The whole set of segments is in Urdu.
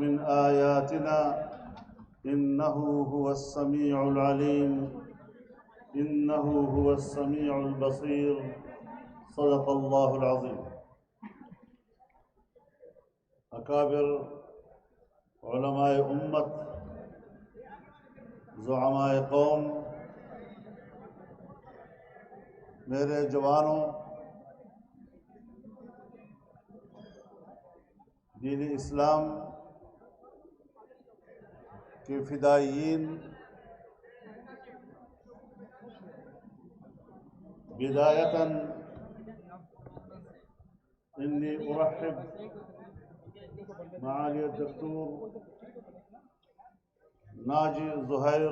من آياتنا إنه هو السميع العليم إنه هو السميع البصير صدق الله العظيم. اکابر علماء امت، زعماء قوم، میرے جوانوں، دین اسلام کے فدائیین، بدایتاً انی ارحب معالی الدکتور ناجی زہیر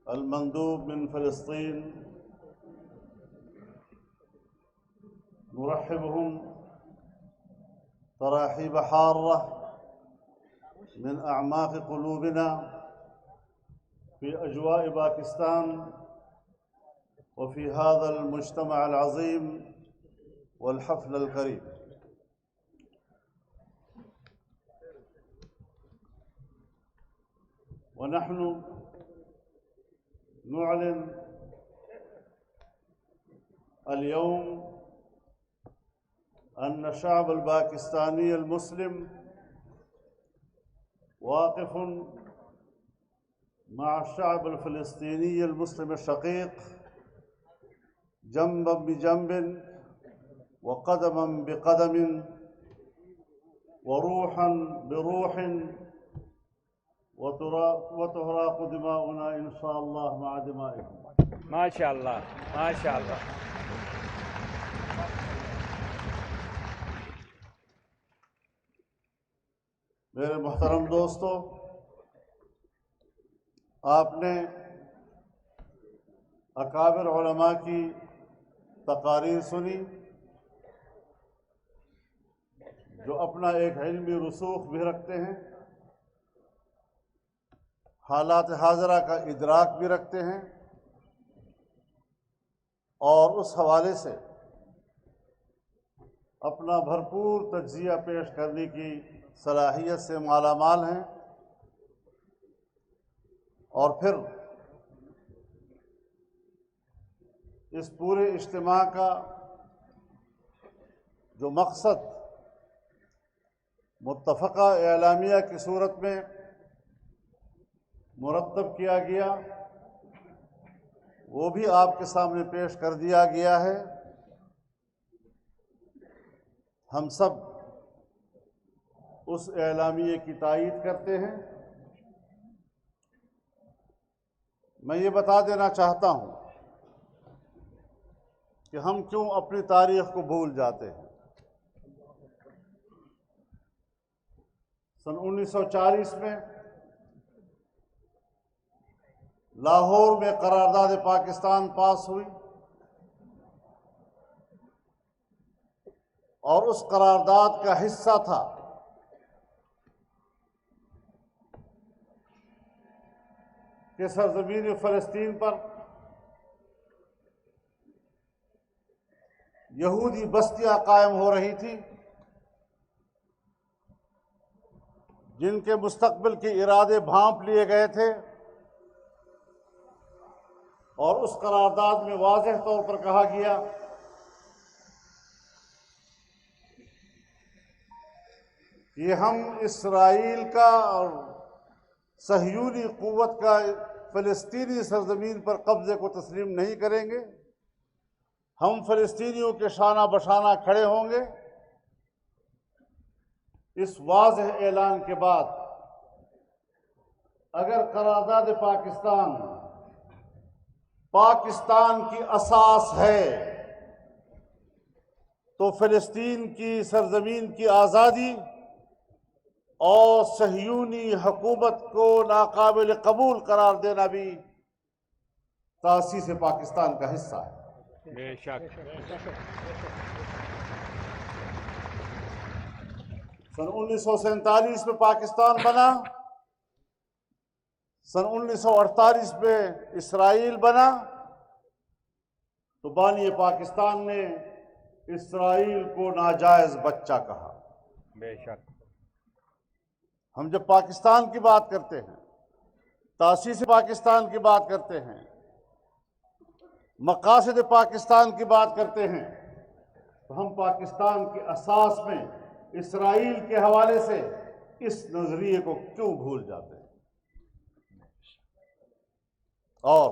المندوب من فلسطین، نرحبهم تراحيب حارة من أعماق قلوبنا في أجواء باكستان وفي هذا المجتمع العظيم والحفل الكريم. ونحن نعلن اليوم أن الشعب الباكستاني المسلم واقف مع الشعب الفلسطيني المسلم الشقيق جنبا بجنب وقدما بقدم وروحا بروح، وتهراق دماؤنا إن شاء الله مع دمائكم. ما شاء الله ما شاء الله. میرے محترم دوستو، آپ نے اکابر علماء کی تقاریر سنی جو اپنا ایک علمی رسوخ بھی رکھتے ہیں، حالات حاضرہ کا ادراک بھی رکھتے ہیں، اور اس حوالے سے اپنا بھرپور تجزیہ پیش کرنے کی صلاحیت سے مالا مال ہیں، اور پھر اس پورے اجتماع کا جو مقصد متفقہ اعلامیہ کی صورت میں مرتب کیا گیا وہ بھی آپ کے سامنے پیش کر دیا گیا ہے۔ ہم سب اس اعلامیے کی تائید کرتے ہیں۔ میں یہ بتا دینا چاہتا ہوں کہ ہم کیوں اپنی تاریخ کو بھول جاتے ہیں۔ سن 1940 میں لاہور میں قرارداد پاکستان پاس ہوئی، اور اس قرارداد کا حصہ تھا کہ سرزمین فلسطین پر یہودی بستیاں قائم ہو رہی تھیں جن کے مستقبل کے ارادے بھانپ لیے گئے تھے، اور اس قرارداد میں واضح طور پر کہا گیا کہ ہم اسرائیل کا اور صہیونی قوت کا فلسطینی سرزمین پر قبضے کو تسلیم نہیں کریں گے، ہم فلسطینیوں کے شانہ بشانہ کھڑے ہوں گے۔ اس واضح اعلان کے بعد اگر قرارداد پاکستان کی اساس ہے تو فلسطین کی سرزمین کی آزادی اور صہیونی حکومت کو ناقابل قبول قرار دینا بھی تاسیس پاکستان کا حصہ ہے۔ بے شک۔ سن 1947 میں پاکستان بنا، سن 1948 میں اسرائیل بنا، تو بانی پاکستان نے اسرائیل کو ناجائز بچہ کہا۔ بے شک۔ ہم جب پاکستان کی بات کرتے ہیں، تاسیس پاکستان کی بات کرتے ہیں، مقاصد پاکستان کی بات کرتے ہیں، تو ہم پاکستان کے اساس میں اسرائیل کے حوالے سے اس نظریے کو کیوں بھول جاتے ہیں؟ اور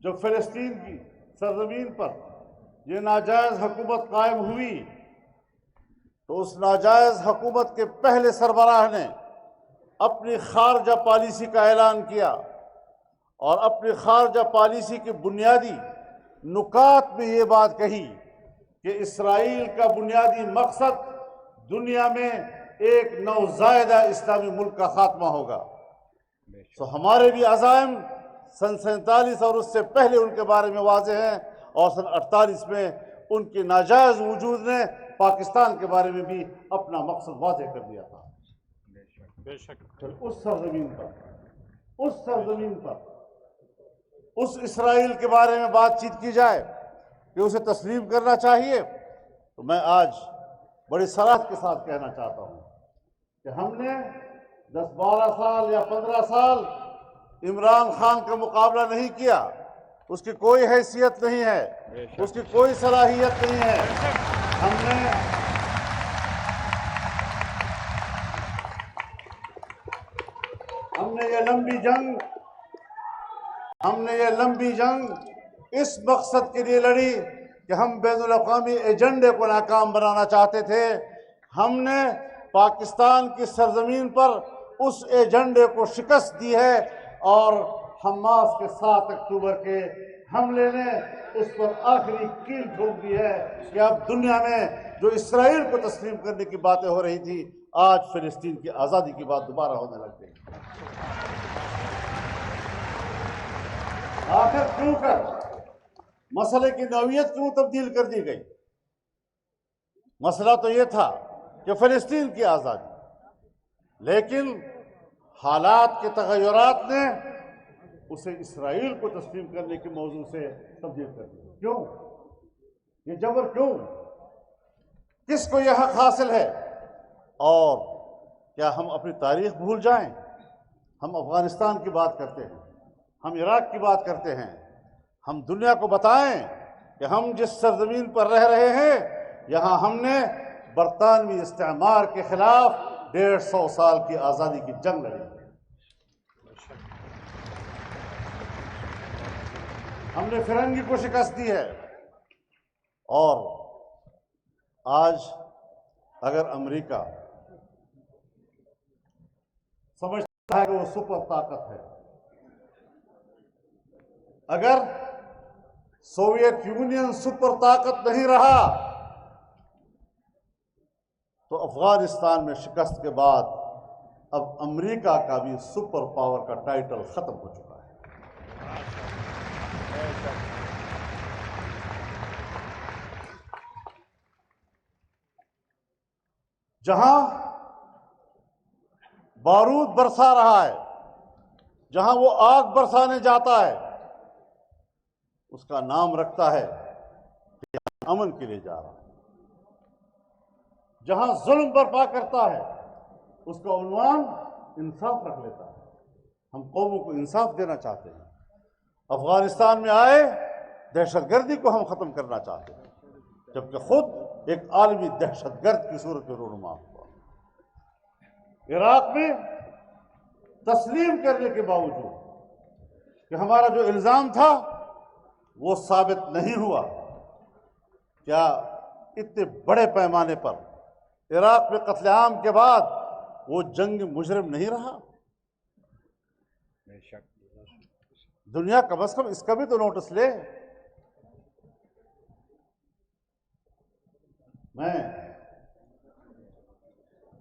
جب فلسطین کی سرزمین پر یہ ناجائز حکومت قائم ہوئی تو اس ناجائز حکومت کے پہلے سربراہ نے اپنی خارجہ پالیسی کا اعلان کیا اور اپنی خارجہ پالیسی کی بنیادی نکات میں یہ بات کہی کہ اسرائیل کا بنیادی مقصد دنیا میں ایک نوزائیدہ اسلامی ملک کا خاتمہ ہوگا۔ تو ہمارے بھی عزائم سن 47 اور اس سے پہلے ان کے بارے میں واضح ہیں، اور سن 48 میں ان کی ناجائز وجود نے پاکستان کے بارے میں بھی اپنا مقصد واضح کر دیا تھا۔ بے شک پھر اس سرزمین پر اس اسرائیل کے بارے میں بات چیت کی جائے کہ اسے تسلیم کرنا چاہیے، تو میں آج بڑی صراحت کے ساتھ کہنا چاہتا ہوں کہ ہم نے 10-12 سال یا 15 سال عمران خان کا مقابلہ نہیں کیا، اس کی کوئی حیثیت نہیں ہے، اس کی کوئی صلاحیت نہیں ہے۔ ہم نے یہ لمبی جنگ اس مقصد کے لیے لڑی کہ ہم بین الاقوامی ایجنڈے کو ناکام بنانا چاہتے تھے۔ ہم نے پاکستان کی سرزمین پر اس ایجنڈے کو شکست دی ہے، اور حماس کے 7 اکتوبر کے حملے نے اس پر آخری کیل ٹھوک دی ہے کہ اب دنیا میں جو اسرائیل کو تسلیم کرنے کی باتیں ہو رہی تھی، آج فلسطین کی آزادی کی بات دوبارہ ہونے لگ گئی۔ آخر کیوں کر مسئلے کی نوعیت کیوں تبدیل کر دی گئی؟ مسئلہ تو یہ تھا کہ فلسطین کی آزادی، لیکن حالات کے تغیرات نے اسے اسرائیل کو تسلیم کرنے کے موضوع سے تبدیل کر دیا۔ کیوں؟ یہ جبر کیوں؟ کس کو یہ حق حاصل ہے؟ اور کیا ہم اپنی تاریخ بھول جائیں؟ ہم افغانستان کی بات کرتے ہیں، ہم عراق کی بات کرتے ہیں، ہم دنیا کو بتائیں کہ ہم جس سرزمین پر رہ رہے ہیں، یہاں ہم نے برطانوی استعمار کے خلاف 150 سال کی آزادی کی جنگ لڑی۔ ہم نے فرنگی کو شکست دی ہے، اور آج اگر امریکہ سمجھتا ہے کہ وہ سپر طاقت ہے، اگر سوویت یونین سپر طاقت نہیں رہا تو افغانستان میں شکست کے بعد اب امریکہ کا بھی سپر پاور کا ٹائٹل ختم ہو چکا ہے۔ جہاں بارود برسا رہا ہے، جہاں وہ آگ برسانے جاتا ہے، اس کا نام رکھتا ہے کہ امن کے لیے جا رہا ہے۔ جہاں ظلم برپا کرتا ہے، اس کا عنوان انصاف رکھ لیتا ہے۔ ہم قوموں کو انصاف دینا چاہتے ہیں۔ افغانستان میں آئے دہشت گردی کو ہم ختم کرنا چاہتے ہیں، جبکہ خود ایک عالمی دہشت گرد کی صورت میں رونما ہوا۔ عراق میں تسلیم کرنے کے باوجود کہ ہمارا جو الزام تھا وہ ثابت نہیں ہوا، کیا اتنے بڑے پیمانے پر عراق میں قتل عام کے بعد وہ جنگ مجرم نہیں رہا؟ دنیا کم از کم اس کا بھی تو نوٹس لے۔ میں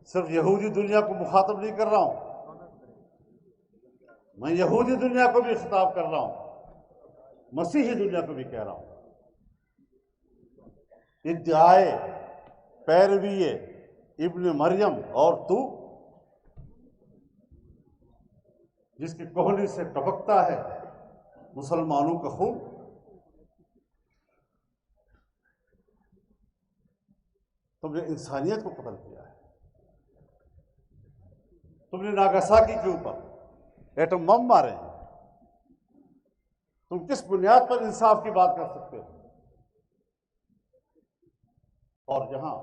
صرف یہودی دنیا کو مخاطب نہیں کر رہا ہوں، میں یہودی دنیا کو بھی خطاب کر رہا ہوں، مسیحی دنیا کو بھی کہہ رہا ہوں۔ ادعائے پیروی ابن مریم اور تو جس کی کوہنی سے ٹپکتا ہے مسلمانوں کا خون، تم نے انسانیت کو قتل کیا ہے۔ تم نے ناگاساکی کے اوپر ایٹم بم مارے ہیں، تم کس بنیاد پر انصاف کی بات کر سکتے ہو؟ اور جہاں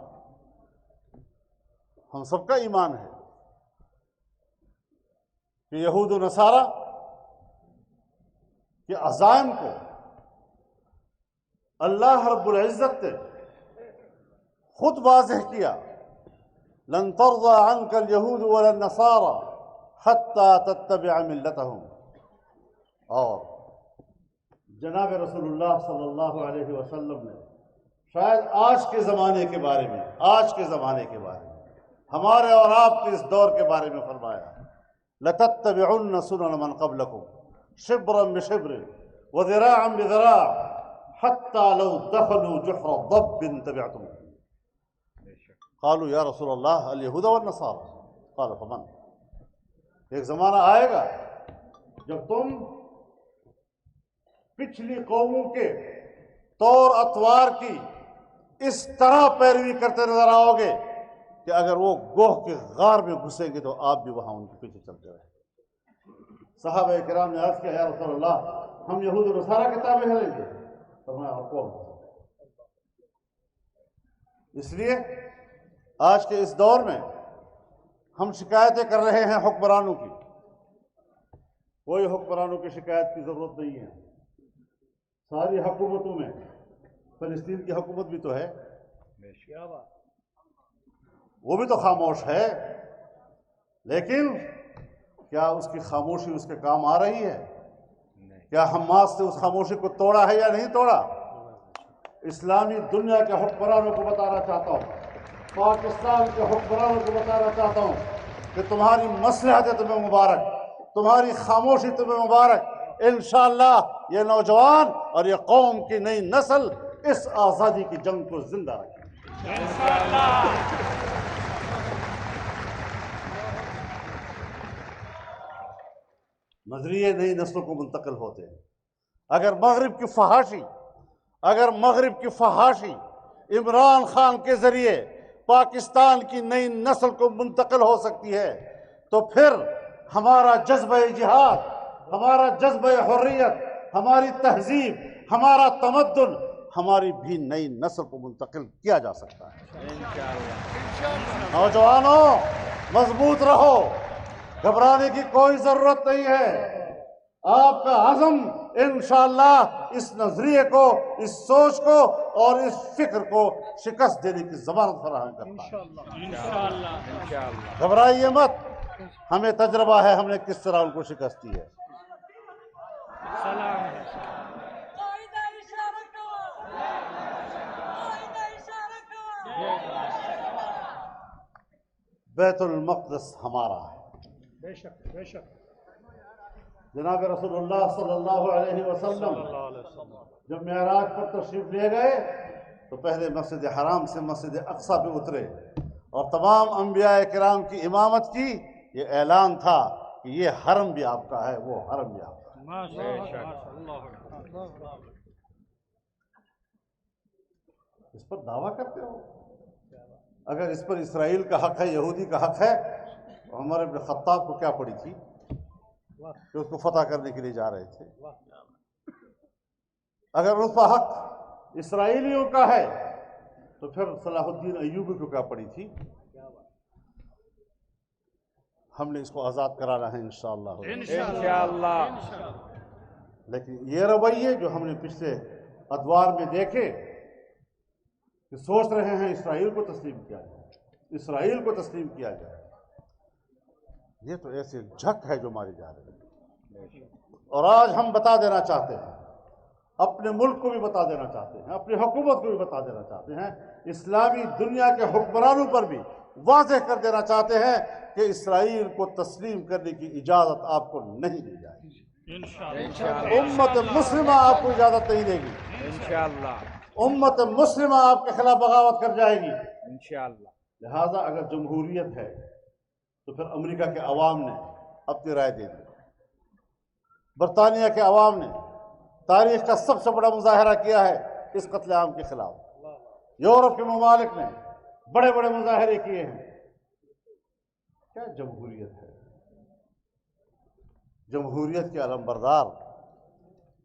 ہم سب کا ایمان ہے کہ یہود و نصارہ کے عزائم کو اللہ رب العزت نے خود واضح کیا، لن ترضى عنك اليهود ولا النصارى حتى تتبع ملتهم، اور جناب رسول اللہ صلی اللہ علیہ وسلم نے شاید آج کے زمانے کے بارے میں ہمارے اور آپ کے اس دور کے بارے میں فرمایا، لَتَتَّبِعُنَّ سُنَنَ مَنْ قَبْلَكُمْ شِبْرًا بِشِبْرٍ وَذِرَاعًا بِذِرَاعٍ حَتَّى لَوْ دَخَلُوا جُحْرَ ضَبٍّ تَبِعْتُمُوهُمْ۔ قالوا یا رسول اللہ اليہود والنصارى قال فمن، ایک زمانہ آئے گا جب تم پچھلی قوموں کے طور اطوار کی اس طرح پیروی کرتے نظر آؤ گے کہ اگر وہ گوہ کے غار میں گھسیں گے تو آپ بھی وہاں ان کے پیچھے چلتے رہیں۔ صحابہ کرام نے عرض کیا یا رسول اللہ ہم یہود و نصارہ کے تابع ہیں گے؟ فرمایا اور کون؟ اس لیے آج کے اس دور میں ہم شکایتیں کر رہے ہیں حکمرانوں کی، کوئی حکمرانوں کی شکایت کی ضرورت نہیں ہے۔ ساری حکومتوں میں فلسطین کی حکومت بھی تو ہے، وہ بھی تو خاموش ہے، لیکن کیا اس کی خاموشی اس کے کام آ رہی ہے؟ کیا حماس نے اس خاموشی کو توڑا ہے یا نہیں توڑا؟ اسلامی دنیا کے حکمرانوں کو بتانا چاہتا ہوں، پاکستان کے حکمرانوں کو بتانا چاہتا ہوں کہ تمہاری مصلحت تمہیں مبارک، تمہاری خاموشی تمہیں مبارک۔ انشاءاللہ یہ نوجوان اور یہ قوم کی نئی نسل اس آزادی کی جنگ کو زندہ رکھے۔ نظریے نئی نسلوں کو منتقل ہوتے ہیں۔ اگر مغرب کی فحاشی عمران خان کے ذریعے پاکستان کی نئی نسل کو منتقل ہو سکتی ہے تو پھر ہمارا جذبہ جہاد، ہمارا جذبہ حریت، ہماری تہذیب، ہمارا تمدن، ہماری بھی نئی نسل کو منتقل کیا جا سکتا ہے۔ نوجوانوں مضبوط رہو، گھبرانے کی کوئی ضرورت نہیں ہے۔ آپ کا عزم انشاءاللہ اس نظریے کو، اس سوچ کو اور اس فکر کو شکست دینے کی ضمانت فراہم کرتا ہے۔ گھبرائیے مت، ہمیں تجربہ ہے ہم نے کس طرح ان کو شکست دی ہے۔ بیت المقدس ہمارا ہے، بے شک بے شک۔ جناب رسول اللہ صلی اللہ علیہ وسلم جب معراج پر تشریف لے گئے تو پہلے مسجد حرام سے مسجد اقصی پہ اترے اور تمام انبیاء کرام کی امامت کی۔ یہ اعلان تھا کہ یہ حرم بھی آپ کا ہے، وہ حرم بھی آپ کا ہے۔ اس پر دعویٰ کرتے ہو؟ اگر اس پر اسرائیل کا حق ہے، یہودی کا حق ہے، عمر بن خطاب کو کیا پڑی تھی کہ اس کو فتح کرنے کے لیے جا رہے تھے؟ اگر اس کا حق اسرائیلیوں کا ہے تو پھر صلاح الدین ایوبی کو کیا پڑی تھی؟ ہم نے اس کو آزاد کرانا ہے انشاءاللہ۔ لیکن یہ رویے جو ہم نے پچھلے ادوار میں دیکھے کہ سوچ رہے ہیں اسرائیل کو تسلیم کیا جائے، اسرائیل کو تسلیم کیا جائے، یہ تو ایسے جھک ہے جو ماری جا رہی ہے۔ اور آج ہم بتا دینا چاہتے ہیں، اپنے ملک کو بھی بتا دینا چاہتے ہیں، اپنی حکومت کو بھی بتا دینا چاہتے ہیں، اسلامی دنیا کے حکمرانوں پر بھی واضح کر دینا چاہتے ہیں کہ اسرائیل کو تسلیم کرنے کی اجازت آپ کو نہیں دی جائے گی۔ امت مسلمہ آپ کو اجازت نہیں دے گی، امت مسلمہ آپ کے خلاف بغاوت کر جائے گی انشاءاللہ۔ لہٰذا اگر جمہوریت ہے تو پھر امریکہ کے عوام نے اپنی رائے دے دی، برطانیہ کے عوام نے تاریخ کا سب سے بڑا مظاہرہ کیا ہے اس قتل عام کے خلاف، یورپ کے ممالک نے بڑے بڑے مظاہرے کیے ہیں۔ کیا جمہوریت ہے؟ جمہوریت کے علم بردار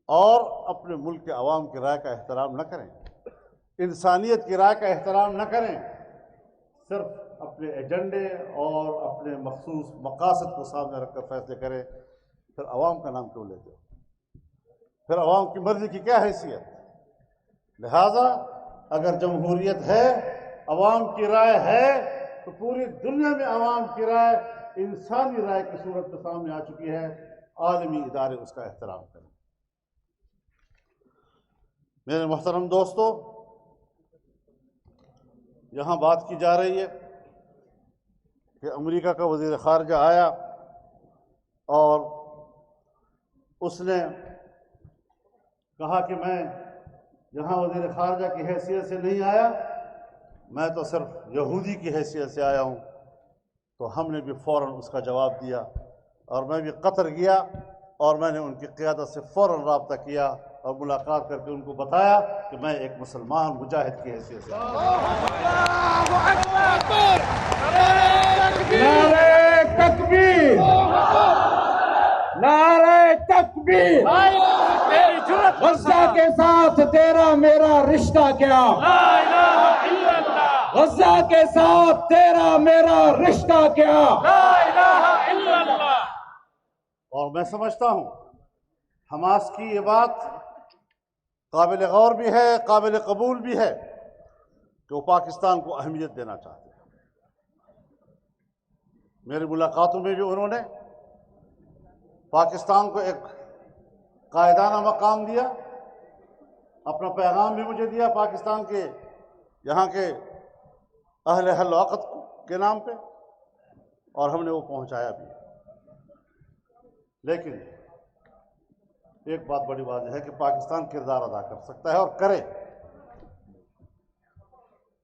اور اپنے ملک کے عوام کی رائے کا احترام نہ کریں، انسانیت کی رائے کا احترام نہ کریں، صرف اپنے ایجنڈے اور اپنے مخصوص مقاصد کو سامنے رکھ کر فیصلے کریں، پھر عوام کا نام کیوں لیتے ہو؟ پھر عوام کی مرضی کی کیا حیثیت؟ لہذا اگر جمہوریت ہے، عوام کی رائے ہے، تو پوری دنیا میں عوام کی رائے انسانی رائے کی صورت میں سامنے آ چکی ہے، عالمی ادارے اس کا احترام کریں۔ میرے محترم دوستو، یہاں بات کی جا رہی ہے کہ امریکہ کا وزیر خارجہ آیا اور اس نے کہا کہ میں یہاں وزیر خارجہ کی حیثیت سے نہیں آیا، میں تو صرف یہودی کی حیثیت سے آیا ہوں۔ تو ہم نے بھی فوراً اس کا جواب دیا، اور میں بھی قطر گیا اور میں نے ان کی قیادت سے فوراً رابطہ کیا اور ملاقات کر کے ان کو بتایا کہ میں ایک مسلمان مجاہد کی حیثیت سے آیا ہوں۔ نعرہ تکبیر! نعرہ تکبیر! غزہ کے ساتھ تیرا میرا رشتہ کیا؟ غزہ کے ساتھ تیرا میرا رشتہ کیا؟ اور میں سمجھتا ہوں حماس کی یہ بات قابل غور بھی ہے، قابل قبول بھی ہے کہ وہ پاکستان کو اہمیت دینا چاہتے ہیں۔ میری ملاقاتوں میں بھی انہوں نے پاکستان کو ایک قائدانہ مقام دیا، اپنا پیغام بھی مجھے دیا پاکستان کے یہاں کے اہل حل و عقد کے نام پہ، اور ہم نے وہ پہنچایا بھی۔ لیکن ایک بات بڑی واضح ہے کہ پاکستان کردار ادا کر سکتا ہے اور کرے۔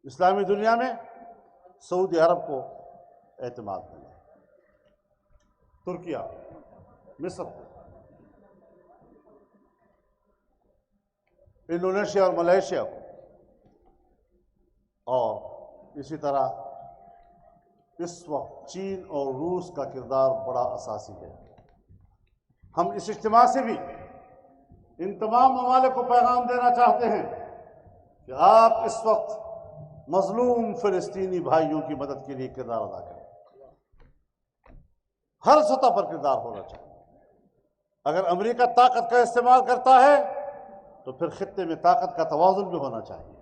اسلامی دنیا میں سعودی عرب کو اعتماد ملا، ترکیہ، مصر، انڈونیشیا اور ملیشیا کو، اور اسی طرح اس وقت چین اور روس کا کردار بڑا اساسی ہے۔ ہم اس اجتماع سے بھی ان تمام ممالک کو پیغام دینا چاہتے ہیں کہ آپ اس وقت مظلوم فلسطینی بھائیوں کی مدد کے لیے کردار ادا کریں۔ ہر سطح پر کردار ہونا چاہیے۔ اگر امریکہ طاقت کا استعمال کرتا ہے تو پھر خطے میں طاقت کا توازن بھی ہونا چاہیے،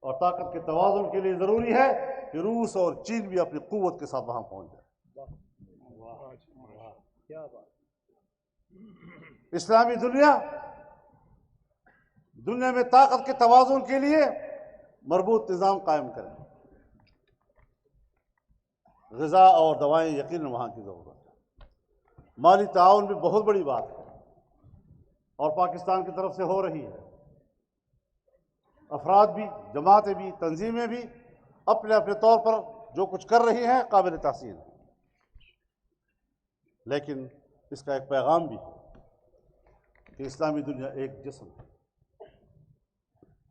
اور طاقت کے توازن کے لیے ضروری ہے کہ روس اور چین بھی اپنی قوت کے ساتھ وہاں پہنچ جائے۔ اسلامی دنیا میں طاقت کے توازن کے لیے مربوط نظام قائم کریں۔ غذا اور دوائیں یقیناً وہاں کی ضرورت ہے۔ مالی تعاون بھی بہت بڑی بات ہے اور پاکستان کی طرف سے ہو رہی ہے۔ افراد بھی، جماعتیں بھی، تنظیمیں بھی اپنے اپنے طور پر جو کچھ کر رہی ہیں قابل تحسین ہے، لیکن اس کا ایک پیغام بھی ہے کہ اسلامی دنیا ایک جسم ہے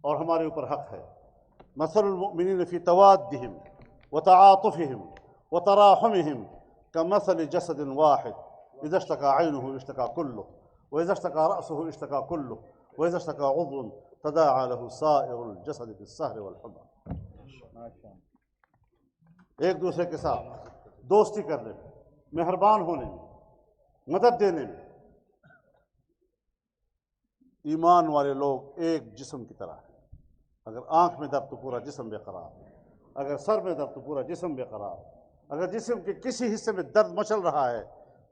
اور ہمارے اوپر حق ہے۔ مثل المؤمنین فی توادہم وتعاطفہم وتراحمہم کمثل جسد واحد اذا اشتكى عینہ اشتكى کلہ واذا اشتكى رأسہ اشتكى کلہ واذا اشتكى عضو تداعى له سائر الجسد بالسہر والحمى۔ ایک دوسرے کے ساتھ دوستی کرنے میں، مہربان ہونے میں، مدد دینے میں، ایمان والے لوگ ایک جسم کی طرح ہیں۔ اگر آنکھ میں درد تو پورا جسم بے قرار، اگر سر میں درد تو پورا جسم بے قرار، اگر جسم کے کسی حصے میں درد مچل رہا ہے،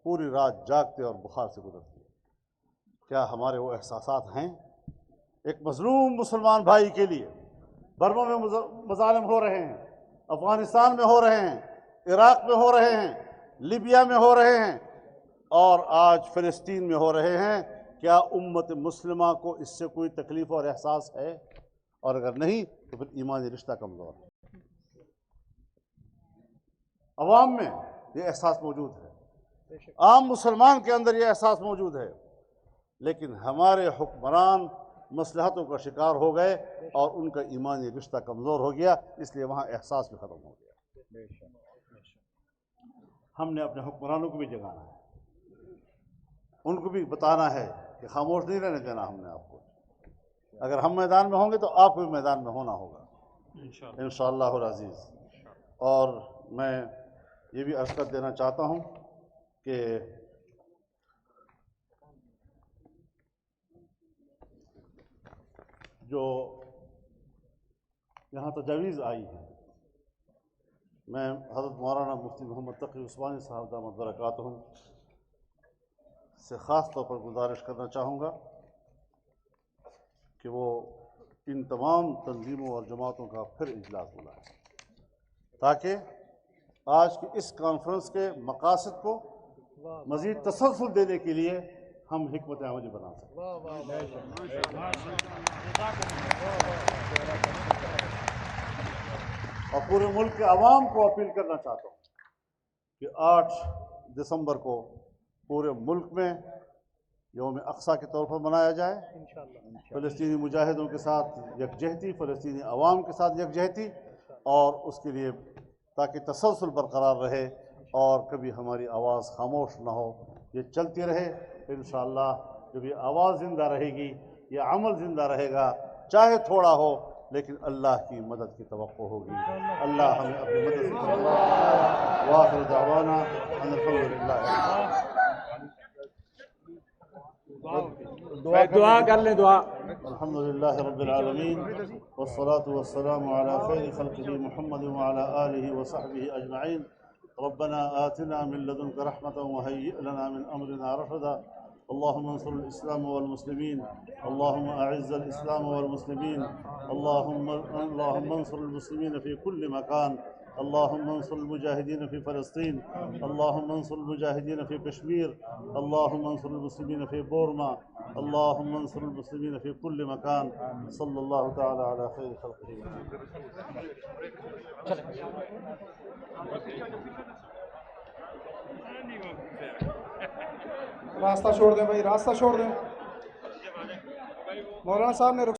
پوری رات جاگتے اور بخار سے گزرتے۔ کیا ہمارے وہ احساسات ہیں؟ ایک مظلوم مسلمان بھائی کے لیے برما میں مظالم ہو رہے ہیں، افغانستان میں ہو رہے ہیں، عراق میں ہو رہے ہیں، لیبیا میں ہو رہے ہیں، اور آج فلسطین میں ہو رہے ہیں۔ کیا امت مسلمہ کو اس سے کوئی تکلیف اور احساس ہے؟ اور اگر نہیں تو پھر ایمانی رشتہ کمزور ہے۔ عوام میں یہ احساس موجود ہے، عام مسلمان کے اندر یہ احساس موجود ہے، لیکن ہمارے حکمران مصلحتوں کا شکار ہو گئے اور ان کا ایمانی رشتہ کمزور ہو گیا، اس لیے وہاں احساس بھی ختم ہو گیا۔ ہم نے اپنے حکمرانوں کو بھی جگانا ہے، ان کو بھی بتانا ہے کہ خاموش نہیں رہنے دینا ہم نے آپ کو۔ اگر ہم میدان میں ہوں گے تو آپ کو بھی میدان میں ہونا ہوگا انشاءاللہ العزیز۔ اور میں یہ بھی عرض کر دینا چاہتا ہوں کہ جو یہاں تجاویز آئی ہے، میں حضرت مولانا مفتی محمد تقی عثمانی صاحب دامت برکاتہم سے خاص طور پر گزارش کرنا چاہوں گا کہ وہ ان تمام تنظیموں اور جماعتوں کا پھر اجلاس بلائیں تاکہ آج کی اس کانفرنس کے مقاصد کو مزید تسلسل دینے کے لیے ہم حکمت عملی بنا سکیں۔ اور پورے ملک کے عوام کو اپیل کرنا چاہتا ہوں کہ 8 دسمبر کو پورے ملک میں یوم اقصیٰ کے طور پر منایا جائے، فلسطینی مجاہدوں کے ساتھ یکجہتی، فلسطینی عوام کے ساتھ یکجہتی، اور اس کے لیے تاکہ تسلسل برقرار رہے اور کبھی ہماری آواز خاموش نہ ہو، یہ چلتی رہے انشاءاللہ۔ جب یہ آواز زندہ رہے گی، یہ عمل زندہ رہے گا، چاہے تھوڑا ہو لیکن اللہ کی مدد کی توقع ہوگی۔ اللہ ہمیں اپنی مدد سے وآخر دعوانا ان الحمدللہ۔ دعا کر لیں، دعا۔ الحمدللہ رب العالمین والصلاة والسلام على خیر خلقہ محمد وعلى آلہ وصحبہ اجمعین۔ ربنا آتنا من لدنک رحمة وهيئ لنا من امرنا رشدا۔ اللهم انصر الاسلام والمسلمين، اللهم اعز الاسلام والمسلمين، اللهم انصر المسلمين في كل مكان، اللهم انصر المجاهدين في فلسطين، اللهم انصر المجاهدين في كشمير، اللهم انصر المسلمين في بورما، اللهم انصر المسلمين في كل مكان، صلى الله تعالى على خير خلقه راستہ چھوڑ دیں بھائی، راستہ چھوڑ دیں۔ مولانا صاحب نے